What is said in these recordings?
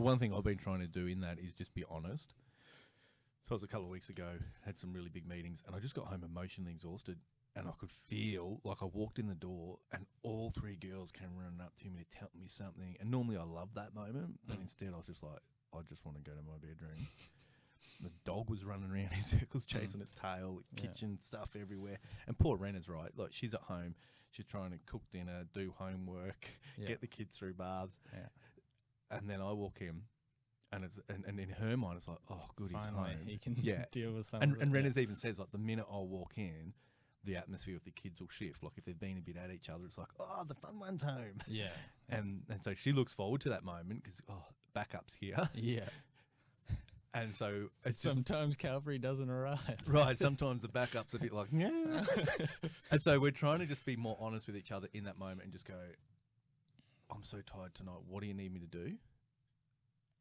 one thing I've been trying to do in that is just be honest. So I was a couple of weeks ago, had some really big meetings, and I just got home emotionally exhausted, and I could feel like I walked in the door and all three girls came running up to me to tell me something. And normally I love that moment, but instead I was just like, I just want to go to my bedroom. The dog was running around in circles, chasing its tail, kitchen stuff everywhere. And poor Rena's right. Like, she's at home, she's trying to cook dinner, do homework, get the kids through baths. Yeah. And then I walk in, and in her mind, it's like, oh, good, finally, he's home. He can deal with something. And Rena's even says, like, the minute I walk in, the atmosphere of the kids will shift. Like, if they've been a bit at each other, it's like, oh, the fun one's home. Yeah. And so she looks forward to that moment because, oh, backup's here. Yeah. And so it's sometimes Calvary doesn't arrive. Right. Sometimes the backup's a bit like, yeah. And so we're trying to just be more honest with each other in that moment and just go, I'm so tired tonight. What do you need me to do?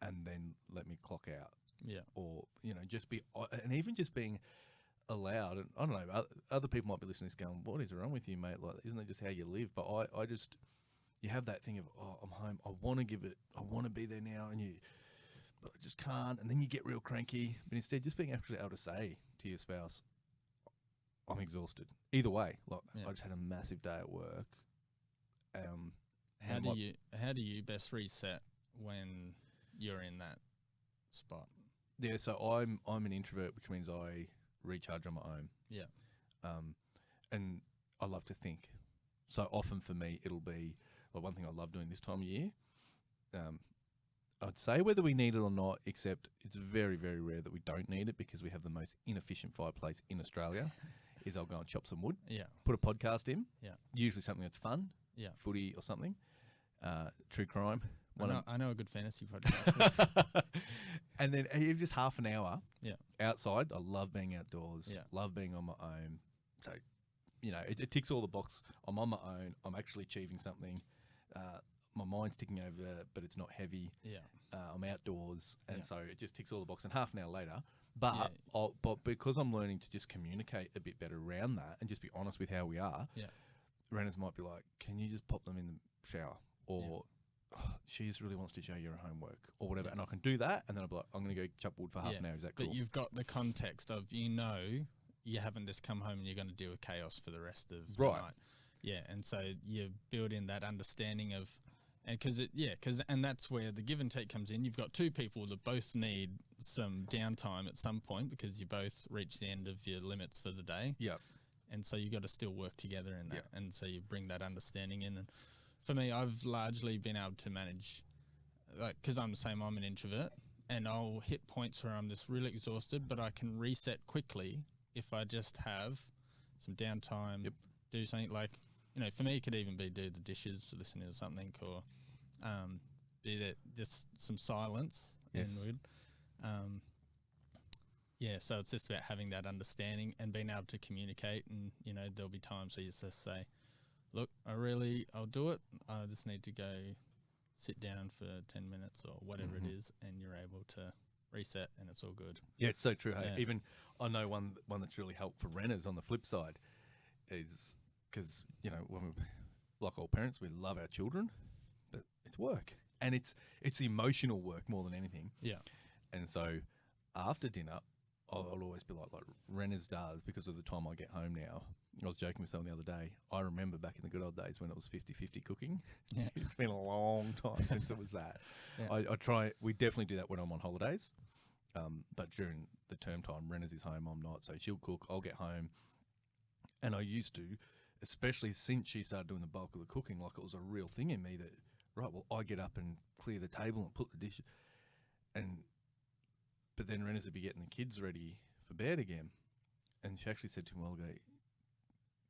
And then let me clock out. Yeah. Or, just be, and even just being allowed, and I don't know, other people might be listening to this going, what is wrong with you, mate? Like, isn't that just how you live? But I just, you have that thing of, oh, I'm home. I want to give it, I want to be there now. But I just can't. And then you get real cranky. But instead, just being actually able to say to your spouse, I'm exhausted. Either way, like, I just had a massive day at work. How do you best reset when you're in that spot? Yeah, so I'm an introvert, which means I recharge on my own. Yeah. And I love to think. So often for me, it'll be, well, one thing I love doing this time of year, I'd say whether we need it or not, except it's very, very rare that we don't need it because we have the most inefficient fireplace in Australia, is I'll go and chop some wood, put a podcast in, usually something that's fun, footy or something, true crime. I know a good fantasy podcast. And then even just half an hour outside. I love being outdoors, love being on my own. So, it ticks all the boxes. I'm on my own. I'm actually achieving something. My mind's ticking over, but it's not heavy. Yeah. I'm outdoors, and so it just ticks all the boxes. And half an hour later, but because I'm learning to just communicate a bit better around that and just be honest with how we are, Rena's might be like, can you just pop them in the shower? Or oh, she just really wants to show you her homework or whatever. And I can do that, and then I'll be like, I'm going to go chop wood for half an hour. Is that cool? But you've got the context of, you haven't just come home and you're going to deal with chaos for the rest of the night. Yeah, and so you build in that understanding of... And and that's where the give and take comes in. You've got two people that both need some downtime at some point because you both reach the end of your limits for the day. Yeah. And so you got to still work together in that. Yep. And so you bring that understanding in. And for me, I've largely been able to manage, like, because I'm the same, I'm an introvert, and I'll hit points where I'm just really exhausted, but I can reset quickly if I just have some downtime, do something like... for me, it could even be do the dishes, listening to something, or be that just some silence inward. So it's just about having that understanding and being able to communicate. And, there'll be times where you just say, look, I'll do it. I just need to go sit down for 10 minutes or whatever it is, and you're able to reset and it's all good. Yeah, it's so true. Hey? Even I know one that's really helped for Renners on the flip side is... Because, when like all parents, we love our children, but it's work. And it's the emotional work more than anything. Yeah. And so after dinner, I'll always be like Rena's does, because of the time I get home now. I was joking with someone the other day. I remember back in the good old days when it was 50-50 cooking. Yeah. It's been a long time since it was that. We definitely do that when I'm on holidays. But during the term time, Rena's is home, I'm not. So she'll cook, I'll get home. And I used to... especially since she started doing the bulk of the cooking, like it was a real thing in me that, right, well, I get up and clear the table and put the dishes. But then Rena's would be getting the kids ready for bed again. And she actually said to me a while ago,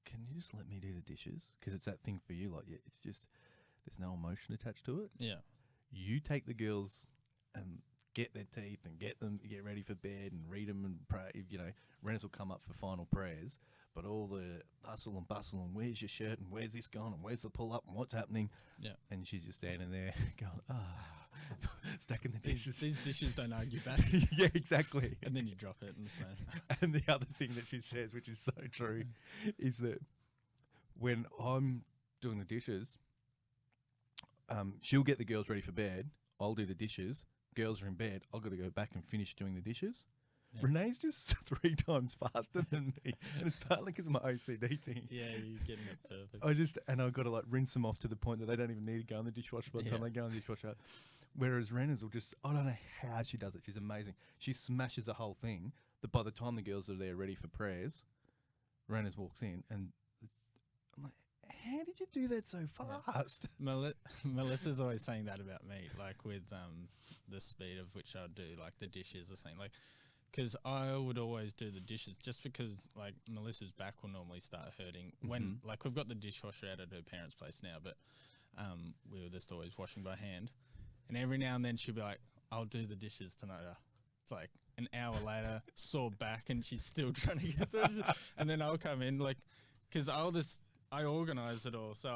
can you just let me do the dishes? Because it's that thing for you, like, it's just, there's no emotion attached to it. Yeah. You take the girls and get their teeth and get ready for bed and read them and pray. Rena's will come up for final prayers, but all the hustle and bustle and where's your shirt and where's this gone and where's the pull up and what's happening? Yeah. And she's just standing there going, stacking the dishes. These dishes don't argue back. Yeah, exactly. And then you drop it and smash it. And the other thing that she says, which is so true, is that when I'm doing the dishes, she'll get the girls ready for bed. I'll do the dishes. Girls are in bed. I've got to go back and finish doing the dishes. Yeah. Renee's just 3 times faster than me, and it's partly because of my OCD thing. Yeah, you're getting it perfect. I've got to like rinse them off to the point that they don't even need to go in the dishwasher by the time they go in the dishwasher. Whereas Rena's will just, I don't know how she does it. She's amazing. She smashes the whole thing. That by the time the girls are there ready for prayers, Rena's walks in, and I'm like, how did you do that so fast? Melissa's always saying that about me, like with the speed of which I do like the dishes or something, like. Because I would always do the dishes just because, like, Melissa's back will normally start hurting. When, like, we've got the dishwasher out at her parents' place now, but we were just always washing by hand. And every now and then she'll be like, I'll do the dishes tonight. It's like an hour later, sore back, and she's still trying to get the And then I'll come in, like, because I organise it all. So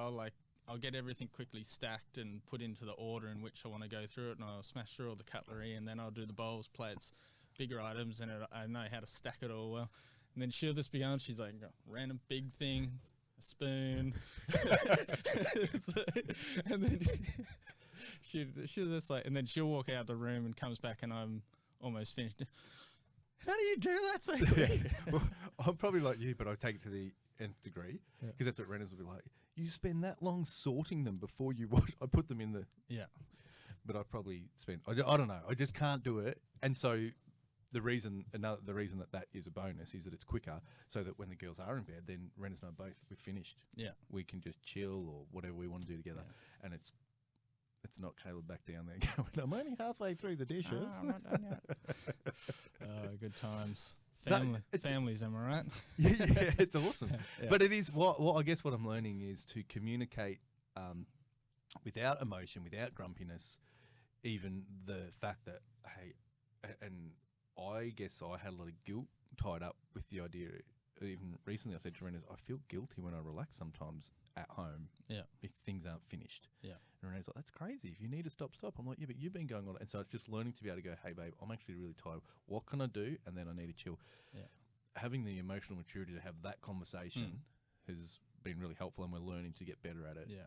I'll get everything quickly stacked and put into the order in which I want to go through it, and I'll smash through all the cutlery, and then I'll do the bowls, plates, bigger items, and I know how to stack it all well. And then she'll just be going, she's like, random big thing, a spoon. And then she'll just like, and then she'll walk out the room and comes back and I'm almost finished. How do you do that so quick? Well, I'm probably like you, but I take it to the nth degree because that's what Rena's will be like. You spend that long sorting them before you wash. I put them in the... Yeah. But I probably spend... I don't know. I just can't do it. And so... The reason that is a bonus is that it's quicker, so that when the girls are in bed, then Rena's and I both, we're finished. Yeah, we can just chill or whatever we want to do together, and it's not Caleb back down there going, I'm only halfway through the dishes. Oh, I'm not done yet. Good times. Families, am I right? Yeah, it's awesome. Yeah. But it is what I guess what I'm learning is to communicate without emotion, without grumpiness, even the fact that hey, and I guess I had a lot of guilt tied up with the idea. Even recently, I said to Rena's, I feel guilty when I relax sometimes at home. Yeah. If things aren't finished. Yeah. And Rena's like, that's crazy. If you need to stop. I'm like, yeah, but you've been going on. And so it's just learning to be able to go, hey, babe, I'm actually really tired. What can I do? And then I need to chill. Yeah. Having the emotional maturity to have that conversation has been really helpful, and we're learning to get better at it. Yeah.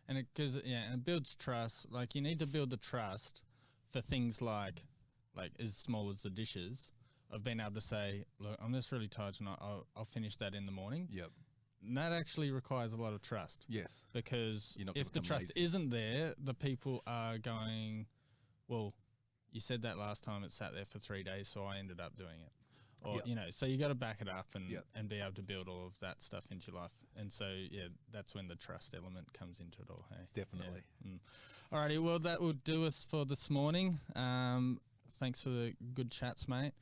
And it builds trust. Like, you need to build the trust for things like as small as the dishes, of being able to say, look, I'm just really tired tonight. I'll finish that in the morning. Yep. And that actually requires a lot of trust. Yes. Because if the trust isn't there, the people are going, well, you said that last time, it sat there for 3 days, so I ended up doing it. Or, so you got to back it up and be able to build all of that stuff into your life. And so, that's when the trust element comes into it all. Hey? Definitely. Yeah. Alrighty, well, that will do us for this morning. Thanks for the good chats, mate.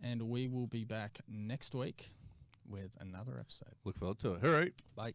And we will be back next week with another episode. Look forward to it. All right. Bye.